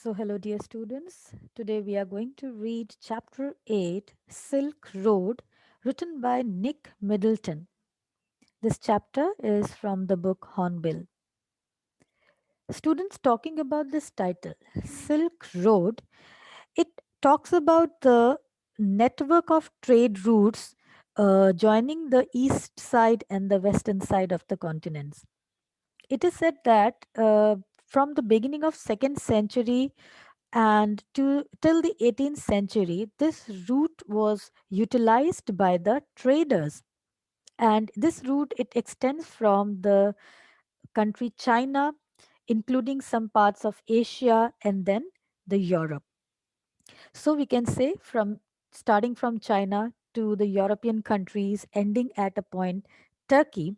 So, hello, dear students. Today we are going to read Chapter 8 Silk Road, written by Nick Middleton. This chapter is from the book Hornbill. Students, talking about this title, Silk Road, it talks about the network of trade routes joining the east side and the western side of the continents. It is said that from the beginning of 2nd century and till the 18th century, this route was utilized by the traders, and this route it extends from the country China, including some parts of Asia and then the Europe. So we can say from starting from China to the European countries, ending at a point Turkey,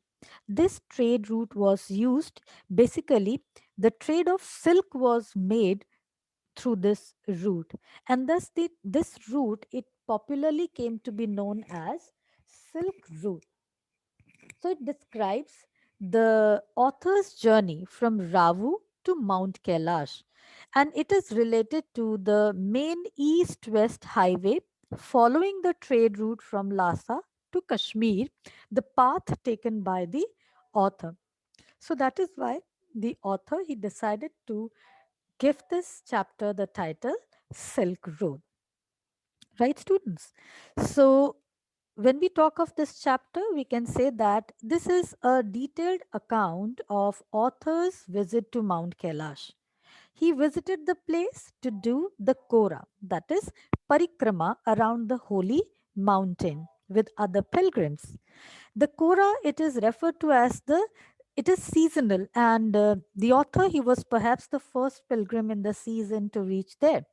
this trade route was used. Basically, the trade of silk was made through this route, and thus this route it popularly came to be known as Silk Route. So it describes the author's journey from Ravu to Mount Kailash, and it is related to the main east-west highway following the trade route from Lhasa to Kashmir, the path taken by the author. So that is why the author he decided to give this chapter the title Silk Road. Right, students? So, when we talk of this chapter, we can say that this is a detailed account of author's visit to Mount Kailash. He visited the place to do the Kora, that is, parikrama around the holy mountain with other pilgrims. The Kora, it is referred to as it is seasonal, and the author, he was perhaps the first pilgrim in the season to reach there.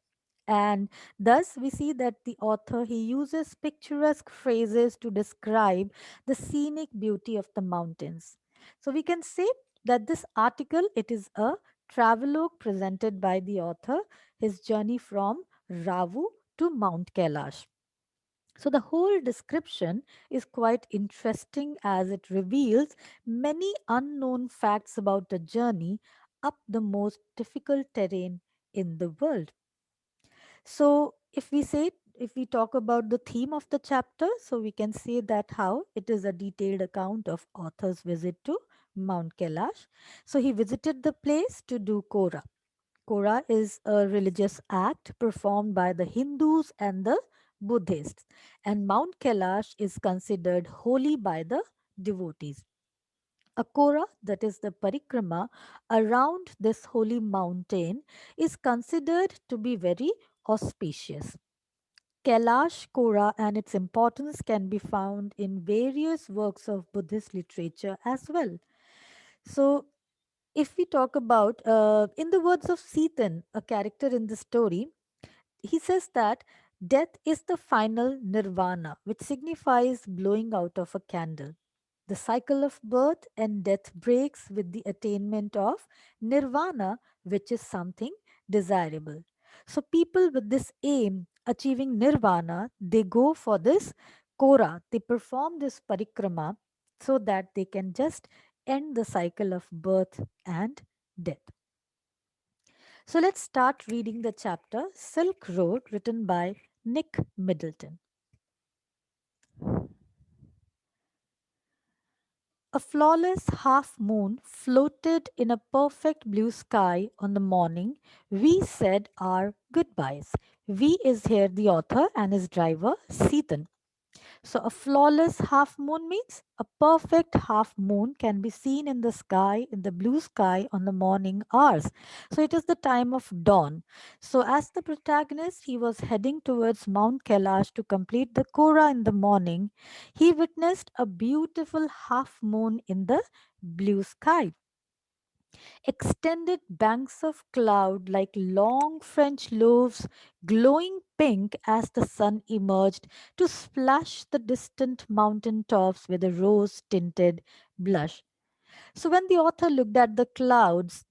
And thus we see that the author he uses picturesque phrases to describe the scenic beauty of the mountains. So we can say that this article it is a travelogue presented by the author, his journey from Ravu to Mount Kailash. So the whole description is quite interesting as it reveals many unknown facts about the journey up the most difficult terrain in the world. So, if we talk about the theme of the chapter, so we can say that how it is a detailed account of author's visit to Mount Kailash. So, he visited the place to do Kora. Kora is a religious act performed by the Hindus and the Buddhists, and Mount Kailash is considered holy by the devotees. A Kora, that is the parikrama around this holy mountain, is considered to be very auspicious. Kailash Kora and its importance can be found in various works of Buddhist literature as well. So, if we talk about, in the words of Seaton, a character in the story, he says that death is the final nirvana, which signifies blowing out of a candle. The cycle of birth and death breaks with the attainment of nirvana, which is something desirable. So, people with this aim, achieving nirvana, they go for this kora, they perform this parikrama so that they can just end the cycle of birth and death. So, let's start reading the chapter Silk Road, written by Nick Middleton. A flawless half moon floated in a perfect blue sky on the morning we said our goodbyes. We is here the author and his driver, Seaton. So, a flawless half moon means a perfect half moon can be seen in the sky, in the blue sky on the morning hours. So, it is the time of dawn. So, as the protagonist, he was heading towards Mount Kailash to complete the Kora in the morning. He witnessed a beautiful half moon in the blue sky. Extended banks of cloud like long French loaves, glowing pink as the sun emerged to splash the distant mountain tops with a rose tinted blush. So, when the author looked at the clouds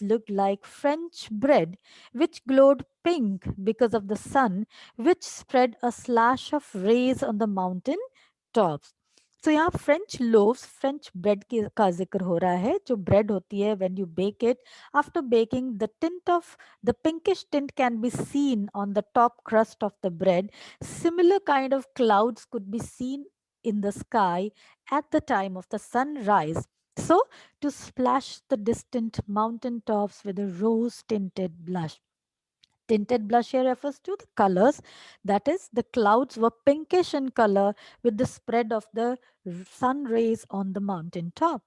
looked like French bread, which glowed pink because of the sun, which spread a slash of rays on the mountain tops. सो यहाँ French loaves, French bread की का जिक्र हो रहा है, जो bread होती है when you bake it, after baking the tint of the pinkish tint can be seen on the top crust of the bread. Similar kind of clouds could be seen in the sky at the time of the sunrise, so to splash the distant mountain tops with a rose tinted blush. Tinted blush here refers to the colors. That is, the clouds were pinkish in color with the spread of the sun rays on the mountain top.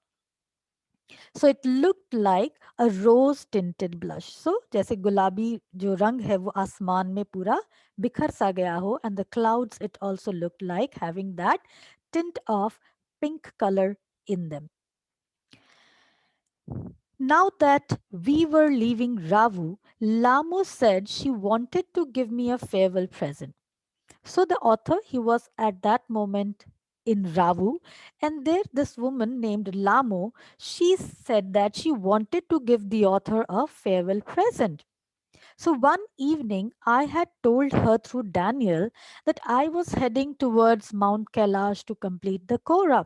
So it looked like a rose tinted blush. So जैसे गुलाबी जो रंग है वो आसमान में पूरा बिखर सा गया हो, and the clouds it also looked like having that tint of pink color in them. Now that we were leaving Ravu, Lamo said she wanted to give me a farewell present. So the author, he was at that moment in Ravu, and there this woman named Lamo, she said that she wanted to give the author a farewell present. So one evening, I had told her through Daniel that I was heading towards Mount Kailash to complete the Korah.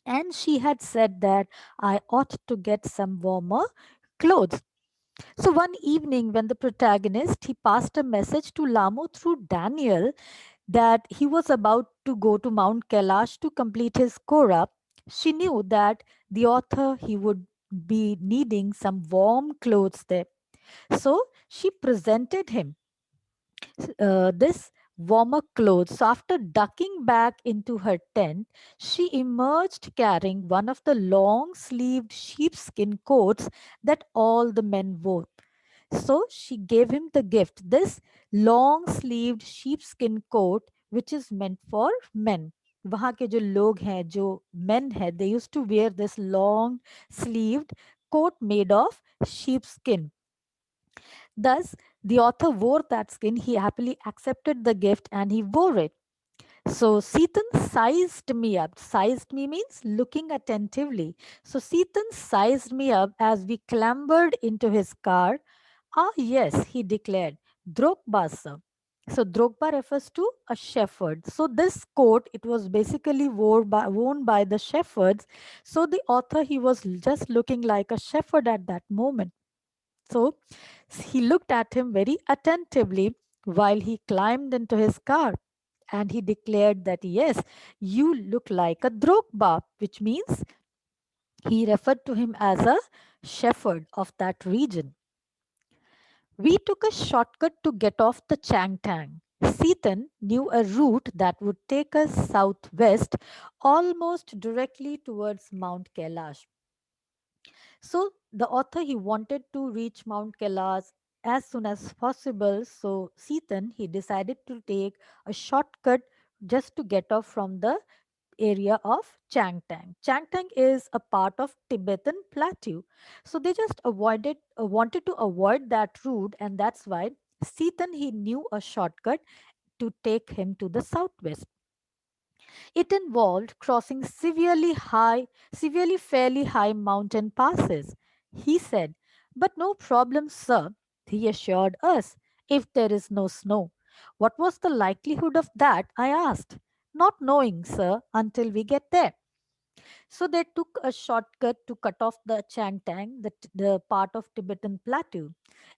And she had said that I ought to get some warmer clothes. So one evening, when the protagonist he passed a message to Lamo through Daniel that he was about to go to Mount Kailash to complete his Korah, she knew that the author he would be needing some warm clothes there. So she presented him this warmer clothes. So after ducking back into her tent, she emerged carrying one of the long sleeved sheepskin coats that all the men wore. So she gave him the gift, this long sleeved sheepskin coat, which is meant for men. वहाँ के जो लोग हैं, जो men हैं, they used to wear this long sleeved coat made of sheepskin. Thus, the author wore that skin. He happily accepted the gift and he wore it. So Seaton sized me up. Sized me means looking attentively. So Seaton sized me up as we clambered into his car. Ah, yes, he declared. Drogba, sir. So Drogba refers to a shepherd. So this coat, it was basically worn by the shepherds. So the author, he was just looking like a shepherd at that moment. So he looked at him very attentively while he climbed into his car. And he declared that, yes, you look like a Drogba, which means he referred to him as a shepherd of that region. We took a shortcut to get off the Changtang. Seaton knew a route that would take us southwest, almost directly towards Mount Kailash. So the author he wanted to reach Mount Kailash as soon as possible. So Seaton he decided to take a shortcut just to get off from the area of Changtang. Changtang is a part of Tibetan plateau. So they just wanted to avoid that route, and that's why Seaton he knew a shortcut to take him to the southwest. It involved crossing severely fairly high mountain passes. He said, but no problem, sir, he assured us, if there is no snow. What was the likelihood of that? I asked. Not knowing, sir, until we get there. So they took a shortcut to cut off the Changtang, the part of Tibetan plateau.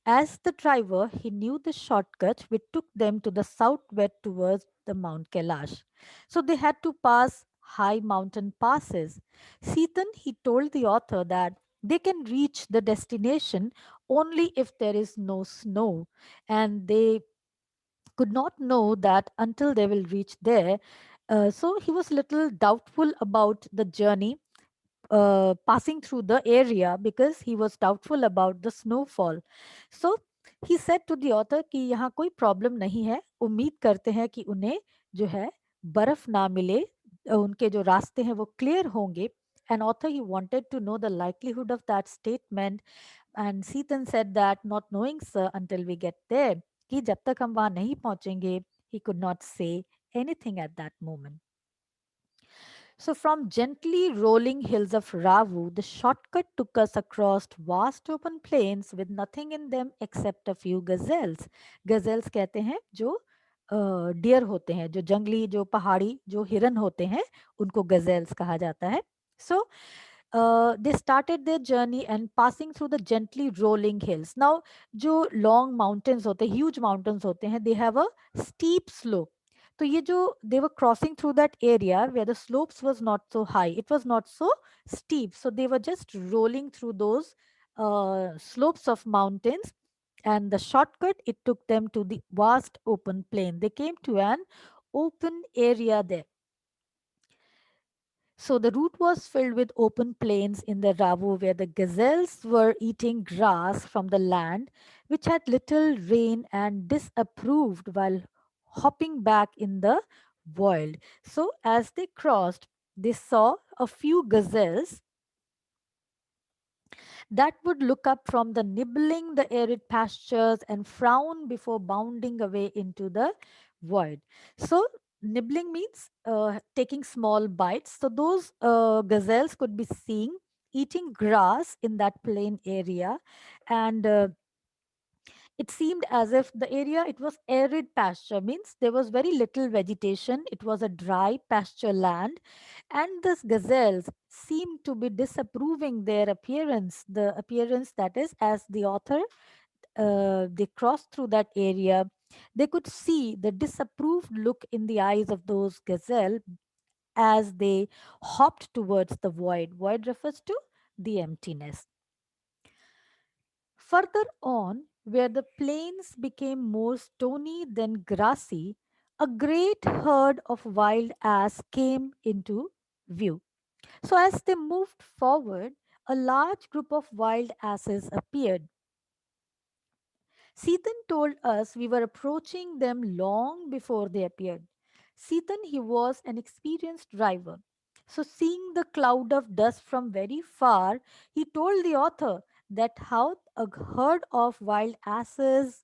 As the driver, he knew the shortcut which took them to the southwest towards the Mount Kailash. So they had to pass high mountain passes. Seaton, he told the author that they can reach the destination only if there is no snow, and they could not know that until they will reach there. So he was little doubtful about the journey passing through the area because he was doubtful about the snowfall. So he said to the author कि यहाँ कोई problem नहीं है, उम्मीद करते हैं कि उन्हें जो है बर्फ ना मिले, उनके जो रास्ते हैं वो क्लियर होंगे. And author he wanted to know the likelihood of that statement, and Seaton said that not knowing sir until we get there, कि जब तक हम वहां नहीं पहुंचेंगे, he could not say anything at that moment. So, from gently rolling hills of Ravu, the shortcut took us across vast open plains with nothing in them except a few gazelles. Gazelles कहते हैं जो dear होते हैं, जो जंगली, जो पहाड़ी जो हिरन होते हैं, उनको गजेल्स कहा जाता है. सो they started their journey and passing through the gently rolling hills. Now जो long mountains होते हैं, huge mountains होते हैं, they have a steep slope. तो ये जो they were crossing through that area where the slopes was not so high, it was not so steep, so they were just rolling through those slopes of mountains, and the shortcut, it took them to the vast open plain. They came to an open area there. So the route was filled with open plains in the Ravu where the gazelles were eating grass from the land, which had little rain and disapproved while hopping back in the wild. So as they crossed, they saw a few gazelles that would look up from the nibbling the arid pastures and frown before bounding away into the void. So nibbling means taking small bites. So those gazelles could be seen eating grass in that plain area, and it seemed as if the area, it was arid pasture, means there was very little vegetation, it was a dry pasture land, and these gazelles seemed to be disapproving their appearance, the appearance, that is, as the author, they crossed through that area, they could see the disapproved look in the eyes of those gazelle as they hopped towards the void. Void refers to the emptiness. Further on, where the plains became more stony than grassy, a great herd of wild ass came into view. So, as they moved forward, a large group of wild asses appeared. Seaton told us we were approaching them long before they appeared. Seaton, he was an experienced driver. So, seeing the cloud of dust from very far, he told the author that how a herd of wild asses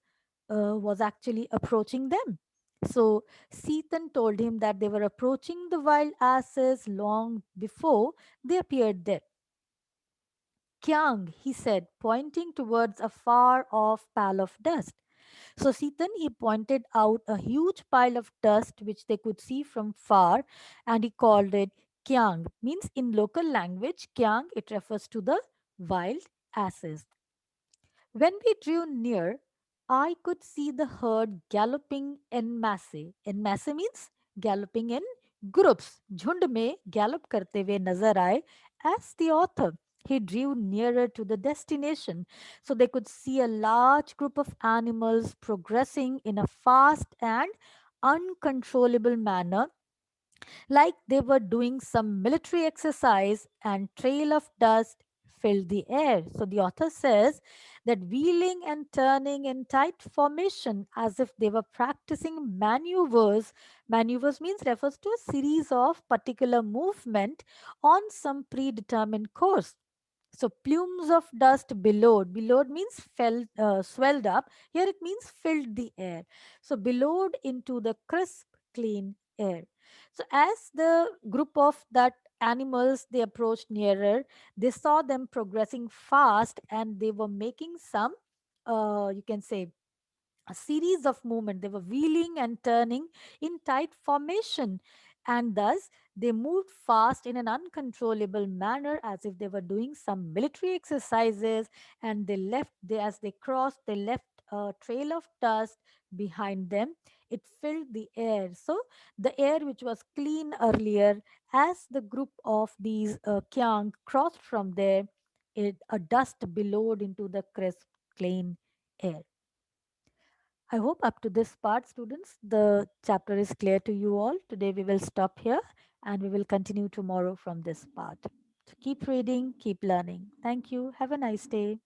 was actually approaching them. So, Seaton told him that they were approaching the wild asses long before they appeared there. Kyang, he said, pointing towards a far off pile of dust. So Sitan, he pointed out a huge pile of dust which they could see from far, and he called it Kyang. Means in local language, Kyang, it refers to the wild asses. When we drew near, I could see the herd galloping en masse. En masse means galloping in groups. झुंड में gallop करते हुए नजर आए as the author. He drew nearer to the destination, so they could see a large group of animals progressing in a fast and uncontrollable manner, like they were doing some military exercise, and trail of dust filled the air. So the author says that wheeling and turning in tight formation as if they were practicing maneuvers. Maneuvers means refers to a series of particular movement on some predetermined course. So plumes of dust billowed. Billowed means swelled up. Here it means filled the air. So billowed into the crisp, clean air. So as the group of that animals, they approached nearer, they saw them progressing fast, and they were making some, you can say, a series of movement. They were wheeling and turning in tight formation, and thus they moved fast in an uncontrollable manner as if they were doing some military exercises. And as they crossed, they left a trail of dust behind them. It filled the air. So the air which was clean earlier, as the group of these kyang crossed from there, a dust billowed into the crisp, clean air. I hope up to this part, students, the chapter is clear to you all. Today we will stop here and we will continue tomorrow from this part. So keep reading, keep learning. Thank you. Have a nice day.